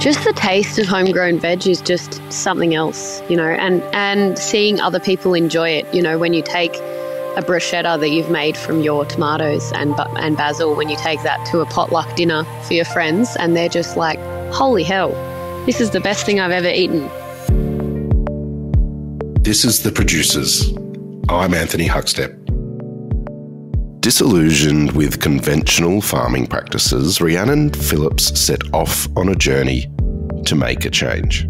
Just the taste of homegrown veg is just something else, you know, and seeing other people enjoy it, you know, when you take a bruschetta that you've made from your tomatoes and basil, when you take that to a potluck dinner for your friends and they're just like, holy hell, this is the best thing I've ever eaten. This is The Producers. I'm Anthony Huckstep. Disillusioned with conventional farming practices, Rhiannon Phillips set off on a journey to make a change.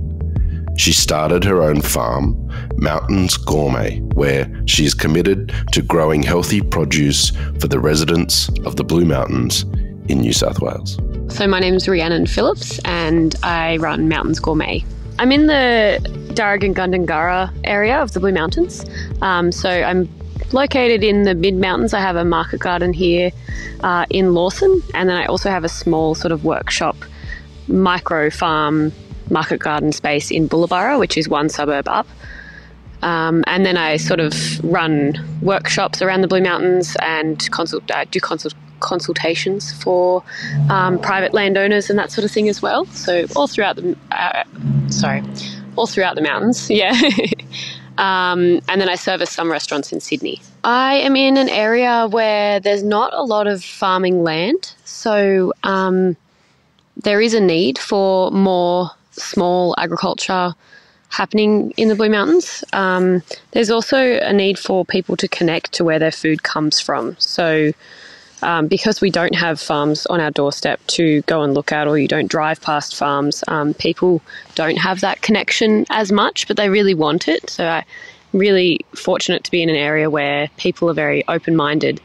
She started her own farm, Mountains Gourmet, where she is committed to growing healthy produce for the residents of the Blue Mountains in New South Wales. So my name's Rhiannon Phillips and I run Mountains Gourmet. I'm in the Darugin-Gundungurra area of the Blue Mountains. So I'm located in the mid-mountains. I have a market garden here in Lawson, and then I also have a small sort of workshop, micro farm market garden space in Bullaburra, which is one suburb up. And then I sort of run workshops around the Blue Mountains and do consultations for private landowners and that sort of thing as well. So all throughout the mountains, yeah. And then I service some restaurants in Sydney. I am in an area where there's not a lot of farming land, so there is a need for more small agriculture happening in the Blue Mountains. There's also a need for people to connect to where their food comes from. So because we don't have farms on our doorstep to go and look at, or you don't drive past farms, people don't have that connection as much, but they really want it. So I'm really fortunate to be in an area where people are very open-minded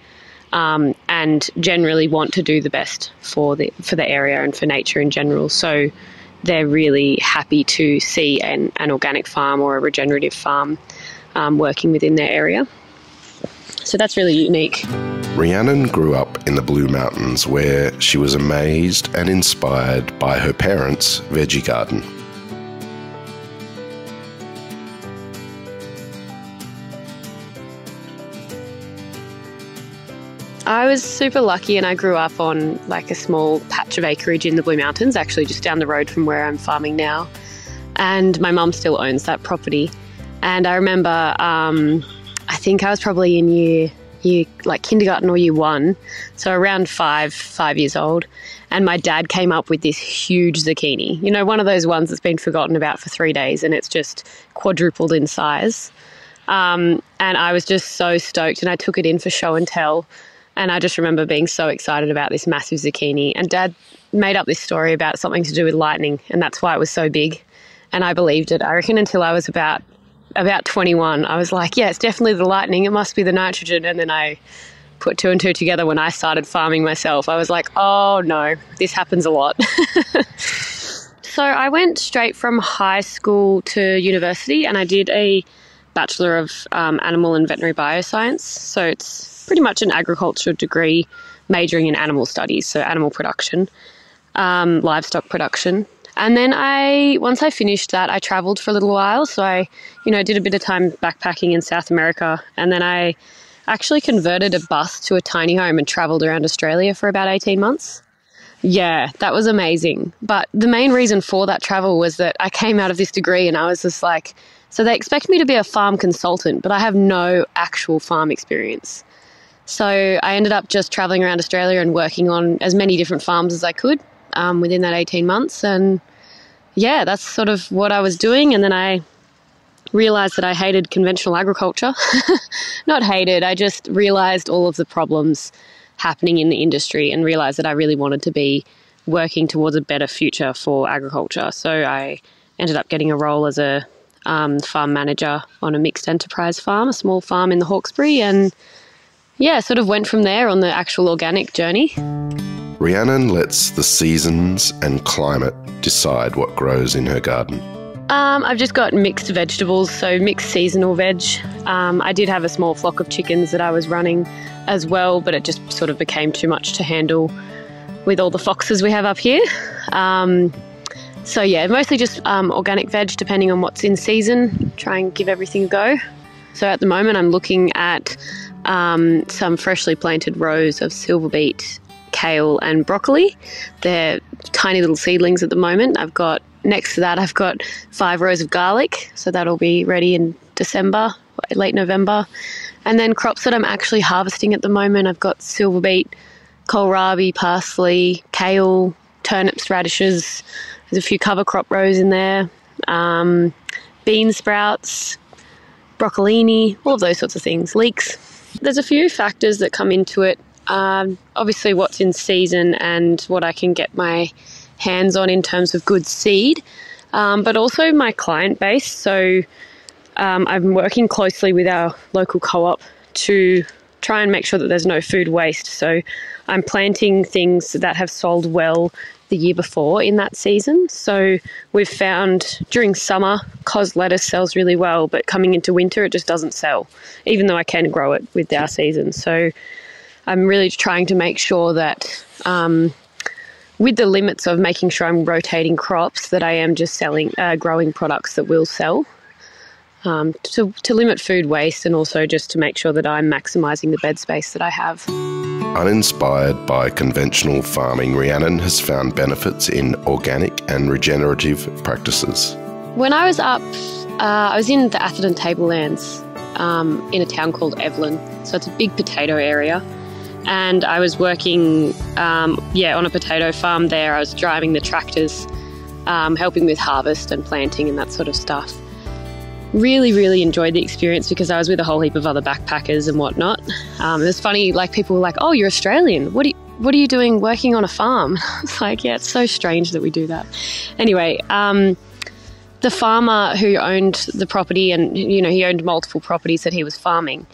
and generally want to do the best for the area and for nature in general. So they're really happy to see an organic farm or a regenerative farm working within their area. So that's really unique. Rhiannon grew up in the Blue Mountains, where she was amazed and inspired by her parents' veggie garden. I was super lucky and I grew up on like a small patch of acreage in the Blue Mountains, actually just down the road from where I'm farming now. And my mum still owns that property. And I remember, I think I was probably in year like kindergarten or year one, so around five years old, and my dad came up with this huge zucchini, you know, one of those ones that's been forgotten about for 3 days and it's just quadrupled in size. And I was just so stoked and I took it in for show and tell, and I just remember being so excited about this massive zucchini, and Dad made up this story about something to do with lightning, and that's why it was so big, and I believed it. I reckon until I was about 21, I was like, yeah, it's definitely the lightning, it must be the nitrogen. And then I put two and two together when I started farming myself. I was like, oh no, this happens a lot. So I went straight from high school to university and I did a Bachelor of Animal and Veterinary Bioscience. So it's pretty much an agriculture degree majoring in animal studies, so animal production, livestock production. And then once I finished that, I travelled for a little while. So I, did a bit of time backpacking in South America. And then I actually converted a bus to a tiny home and travelled around Australia for about 18 months. Yeah, that was amazing. But the main reason for that travel was that I came out of this degree and I was just like, so they expect me to be a farm consultant, but I have no actual farm experience. So I ended up just travelling around Australia and working on as many different farms as I could within that 18 months. And yeah, that's sort of what I was doing. And then I realised that I hated conventional agriculture. Not hated, I just realised all of the problems happening in the industry and realised that I really wanted to be working towards a better future for agriculture. So I ended up getting a role as a farm manager on a mixed enterprise farm, a small farm in the Hawkesbury, and yeah, sort of went from there on the actual organic journey. Rhiannon lets the seasons and climate decide what grows in her garden. I've just got mixed vegetables, so mixed seasonal veg. I did have a small flock of chickens that I was running as well, but it just sort of became too much to handle with all the foxes we have up here. So yeah, mostly just organic veg depending on what's in season, try and give everything a go. So at the moment I'm looking at some freshly planted rows of silver beet kale and broccoli. They're tiny little seedlings at the moment. Next to that, I've got 5 rows of garlic, so that'll be ready in December, late November. And then crops that I'm actually harvesting at the moment, I've got silver beet, kohlrabi, parsley, kale, turnips, radishes. There's a few cover crop rows in there, bean sprouts, broccolini, all of those sorts of things, leeks. There's a few factors that come into it. Obviously what's in season and what I can get my hands on in terms of good seed, but also my client base. So I'm working closely with our local co-op to try and make sure that there's no food waste. So I'm planting things that have sold well the year before in that season. So we've found during summer, cos lettuce sells really well, but coming into winter, it just doesn't sell, even though I can grow it with our season. So I'm really trying to make sure that with the limits of making sure I'm rotating crops, that I am just growing products that will sell, to limit food waste, and also just to make sure that I'm maximising the bed space that I have. Uninspired by conventional farming, Rhiannon has found benefits in organic and regenerative practices. When I was up, I was in the Atherton Tablelands in a town called Evelyn. So it's a big potato area. And I was working on a potato farm there. I was driving the tractors, helping with harvest and planting and that sort of stuff. Really, really enjoyed the experience because I was with a whole heap of other backpackers and whatnot. It was funny, like people were like, "Oh, you're Australian. What are you doing working on a farm?" It's like, yeah, it's so strange that we do that. Anyway, the farmer who owned the property, and he owned multiple properties that he was farming,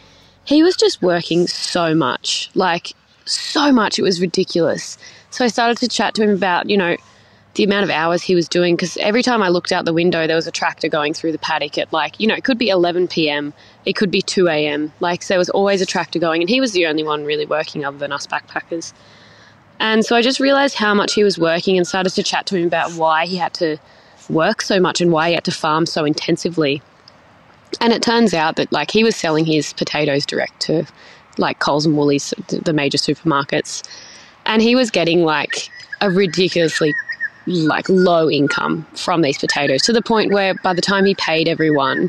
he was just working so much, it was ridiculous. So I started to chat to him about, the amount of hours he was doing, because every time I looked out the window, there was a tractor going through the paddock at it could be 11 p.m, it could be 2 a.m. So there was always a tractor going, and he was the only one really working other than us backpackers. And so I just realised how much he was working and started to chat to him about why he had to work so much and why he had to farm so intensively. And it turns out that he was selling his potatoes direct to Coles and Woolies, the major supermarkets, and he was getting a ridiculously low income from these potatoes, to the point where by the time he paid everyone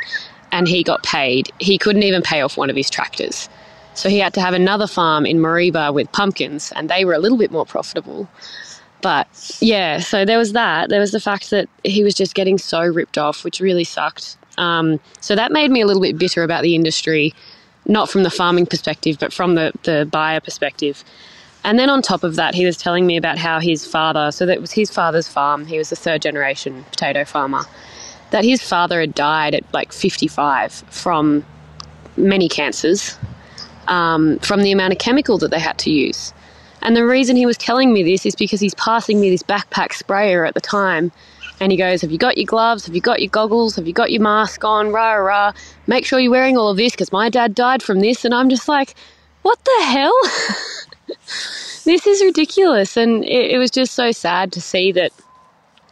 and he got paid, he couldn't even pay off one of his tractors. So he had to have another farm in Mareeba with pumpkins, and they were a little bit more profitable. But yeah, so there was that. There was the fact that he was just getting so ripped off, which really sucked. So that made me a little bit bitter about the industry, not from the farming perspective, but from the buyer perspective. And then on top of that, he was telling me about how his father, so that was his father's farm, he was a 3rd generation potato farmer, that his father had died at 55 from many cancers, from the amount of chemical that they had to use. And the reason he was telling me this is because he's passing me this backpack sprayer at the time, and he goes, "Have you got your gloves? Have you got your goggles? Have you got your mask on? Rah, rah. Make sure you're wearing all of this because my dad died from this." And I'm just like, what the hell? This is ridiculous. And it was just so sad to see that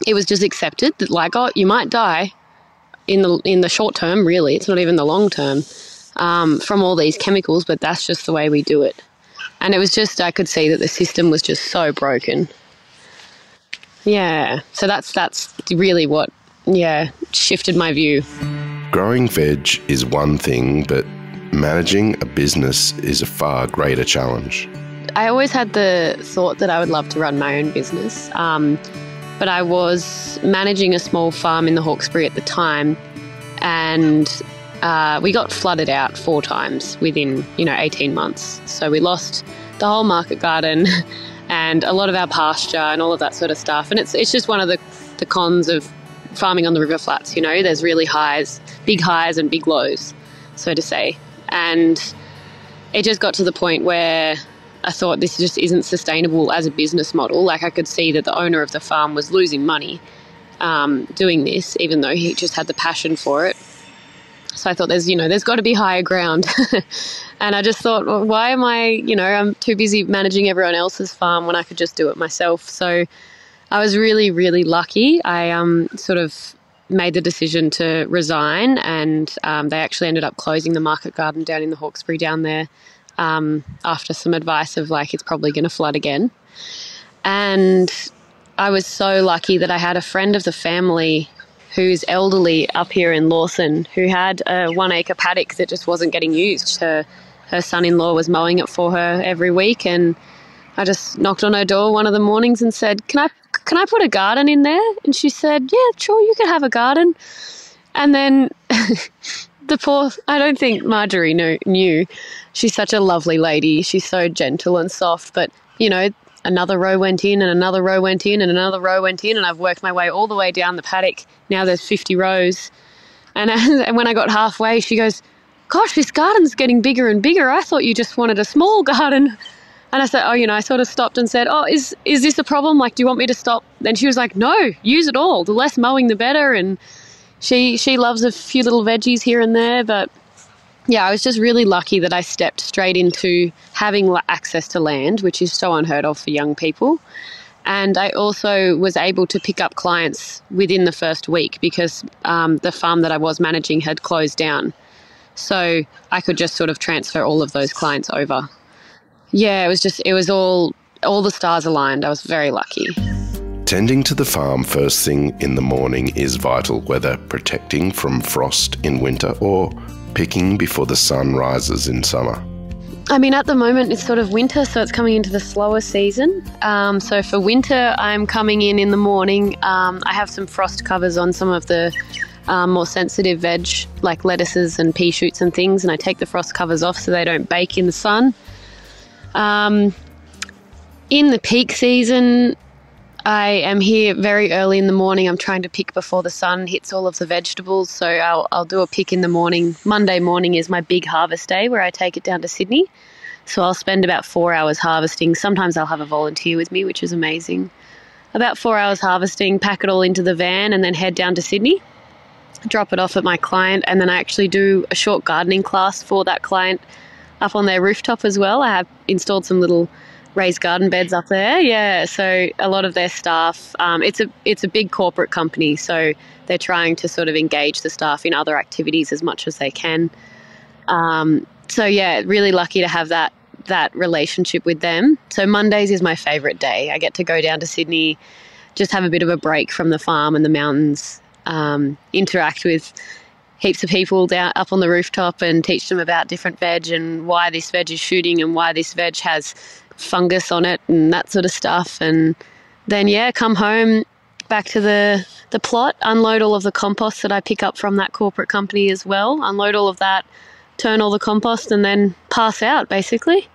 it was just accepted that you might die in the short term, really. It's not even the long term, from all these chemicals, but that's just the way we do it. And it was just, I could see that the system was just so broken. Yeah, so that's really what, shifted my view. Growing veg is one thing, but managing a business is a far greater challenge. I always had the thought that I would love to run my own business, but I was managing a small farm in the Hawkesbury at the time, and we got flooded out 4 times within 18 months. So we lost the whole market garden and a lot of our pasture and all of that sort of stuff. And it's just one of the cons of farming on the river flats. There's really big highs and big lows, so to say. And it just got to the point where I thought this just isn't sustainable as a business model. I could see that the owner of the farm was losing money doing this, even though he just had the passion for it. So I thought there's got to be higher ground. And I just thought, well, why am I'm too busy managing everyone else's farm when I could just do it myself. So I was really, really lucky. I sort of made the decision to resign, and they actually ended up closing the market garden down in the Hawkesbury down there after some advice of it's probably going to flood again. And I was so lucky that I had a friend of the family who's elderly up here in Lawson, who had a 1 acre paddock that just wasn't getting used. Her son-in-law was mowing it for her every week, and I just knocked on her door one of the mornings and said, can I put a garden in there? And she said, yeah, sure, you can have a garden. And then I don't think Marjorie knew. She's such a lovely lady. She's so gentle and soft, but, you know, another row went in and another row went in and another row went in, and I've worked my way all the way down the paddock. Now there's 50 rows. And when I got halfway, she goes, gosh, this garden's getting bigger and bigger. I thought you just wanted a small garden. And I said, I sort of stopped and said, is this a problem? Like, do you want me to stop? And she was like, no, use it all. The less mowing, the better. And she loves a few little veggies here and there. But yeah, I was just really lucky that I stepped straight into having access to land, which is so unheard of for young people. And I also was able to pick up clients within the first week because the farm that I was managing had closed down. So I could just sort of transfer all of those clients over. Yeah, it was all the stars aligned. I was very lucky. Tending to the farm first thing in the morning is vital, whether protecting from frost in winter or picking before the sun rises in summer. I mean, at the moment it's sort of winter, so it's coming into the slower season. So for winter, I'm coming in the morning. I have some frost covers on some of the more sensitive veg, like lettuces and pea shoots and things, and I take the frost covers off so they don't bake in the sun. In the peak season, I am here very early in the morning. I'm trying to pick before the sun hits all of the vegetables, so I'll do a pick in the morning. Monday morning is my big harvest day where I take it down to Sydney. So I'll spend about 4 hours harvesting. Sometimes I'll have a volunteer with me, which is amazing. About 4 hours harvesting, pack it all into the van and then head down to Sydney, drop it off at my client, and then I actually do a short gardening class for that client up on their rooftop as well. I have installed some little raised garden beds up there. Yeah, so a lot of their staff, it's a big corporate company, so they're trying to sort of engage the staff in other activities as much as they can. So yeah, really lucky to have that relationship with them. So Mondays is my favourite day. I get to go down to Sydney, just have a bit of a break from the farm and the mountains, interact with heaps of people down up on the rooftop and teach them about different veg and why this veg is shooting and why this veg has fungus on it and that sort of stuff. And then, yeah, come home, back to the plot, unload all of the compost that I pick up from that corporate company as well, unload all of that, turn all the compost, and then pass out, basically.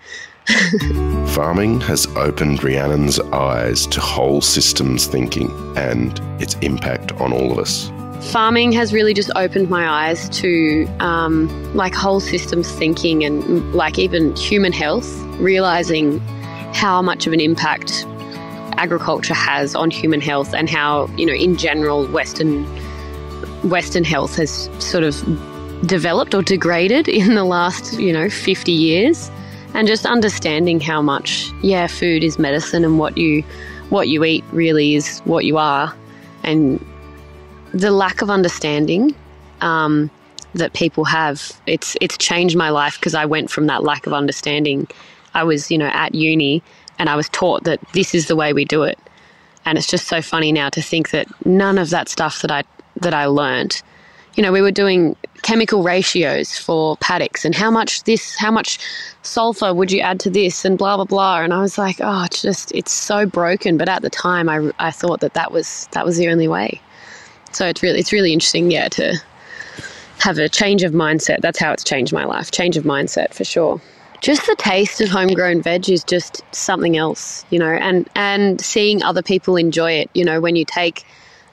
Farming has opened Rhiannon's eyes to whole systems thinking and its impact on all of us. Farming has really just opened my eyes to like whole systems thinking and like even human health, realising how much of an impact agriculture has on human health and how, you know, in general, Western health has sort of developed or degraded in the last, 50 years. And just understanding how much, food is medicine and what you eat really is what you are. And the lack of understanding that people have, it's changed my life because I went from that lack of understanding. I was, at uni and I was taught that this is the way we do it. And it's just so funny now to think that none of that stuff that I learned, we were doing chemical ratios for paddocks and how much sulfur would you add to this and blah, blah, blah. And I was like, it's so broken. But at the time I thought that was the only way. So it's really interesting, to have a change of mindset. That's how it's changed my life. Change of mindset for sure. Just the taste of homegrown veg is just something else, and seeing other people enjoy it. When you take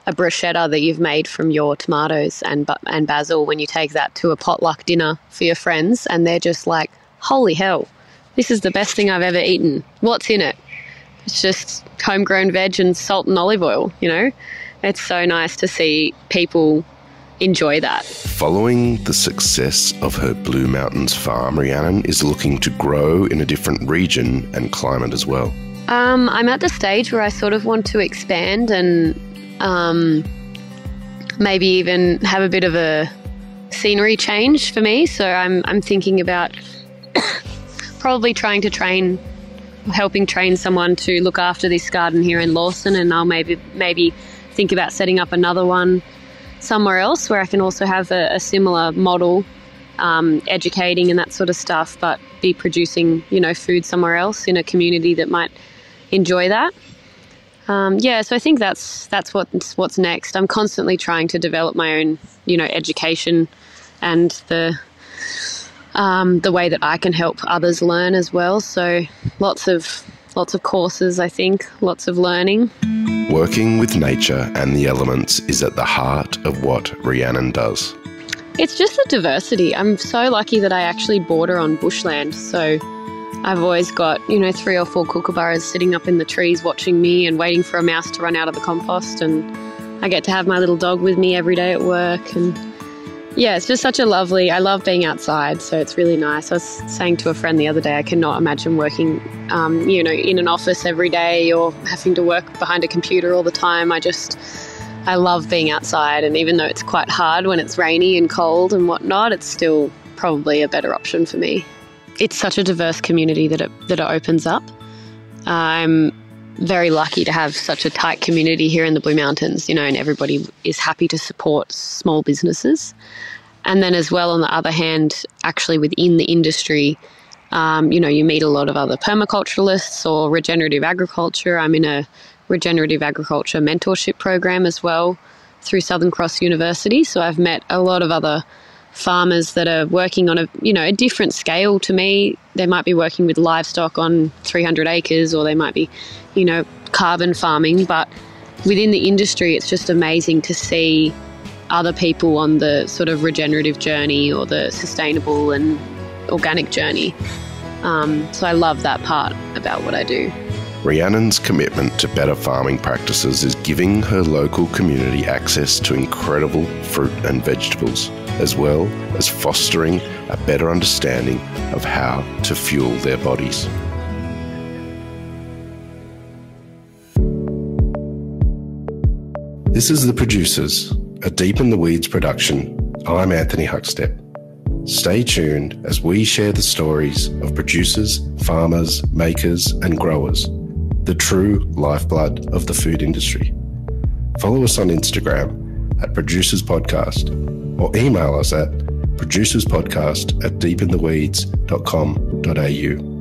a bruschetta that you've made from your tomatoes and basil, when you take that to a potluck dinner for your friends and they're just like, holy hell, this is the best thing I've ever eaten. What's in it? It's just homegrown veg and salt and olive oil, It's so nice to see people enjoy that. Following the success of her Blue Mountains farm, Rhiannon is looking to grow in a different region and climate as well. I'm at the stage where I sort of want to expand and maybe even have a bit of a scenery change for me. So I'm thinking about probably trying to train helping train someone to look after this garden here in Lawson, and I'll maybe think about setting up another one somewhere else where I can also have a similar model, educating and that sort of stuff, but be producing, food somewhere else in a community that might enjoy that. So I think that's what's next. I'm constantly trying to develop my own, education and the way that I can help others learn as well. So lots of courses, I think, lots of learning. Working with nature and the elements is at the heart of what Rhiannon does. It's just the diversity. I'm so lucky that I actually border on bushland. So I've always got, 3 or 4 kookaburras sitting up in the trees watching me and waiting for a mouse to run out of the compost. And I get to have my little dog with me every day at work. And yeah, it's just I love being outside. So it's really nice. I was saying to a friend the other day, I cannot imagine working, in an office every day or having to work behind a computer all the time. I love being outside. And even though it's quite hard when it's rainy and cold and whatnot, it's still probably a better option for me. It's such a diverse community that it opens up. I'm very lucky to have such a tight community here in the Blue Mountains, and everybody is happy to support small businesses. And then as well, on the other hand, actually within the industry, you meet a lot of other permaculturalists or regenerative agriculture. I'm in a regenerative agriculture mentorship program as well through Southern Cross University. So I've met a lot of other farmers that are working on a different scale to me. They might be working with livestock on 300 acres, or they might be, carbon farming. But within the industry, it's just amazing to see other people on the sort of regenerative journey or the sustainable and organic journey. So I love that part about what I do. Rhiannon's commitment to better farming practices is giving her local community access to incredible fruit and vegetables, as well as fostering a better understanding of how to fuel their bodies. This is The Producers, a Deep in the Weeds production. I'm Anthony Huckstep. Stay tuned as we share the stories of producers, farmers, makers and growers, the true lifeblood of the food industry. Follow us on Instagram at Producers Podcast or email us at producerspodcast@deepintheweeds.com.au.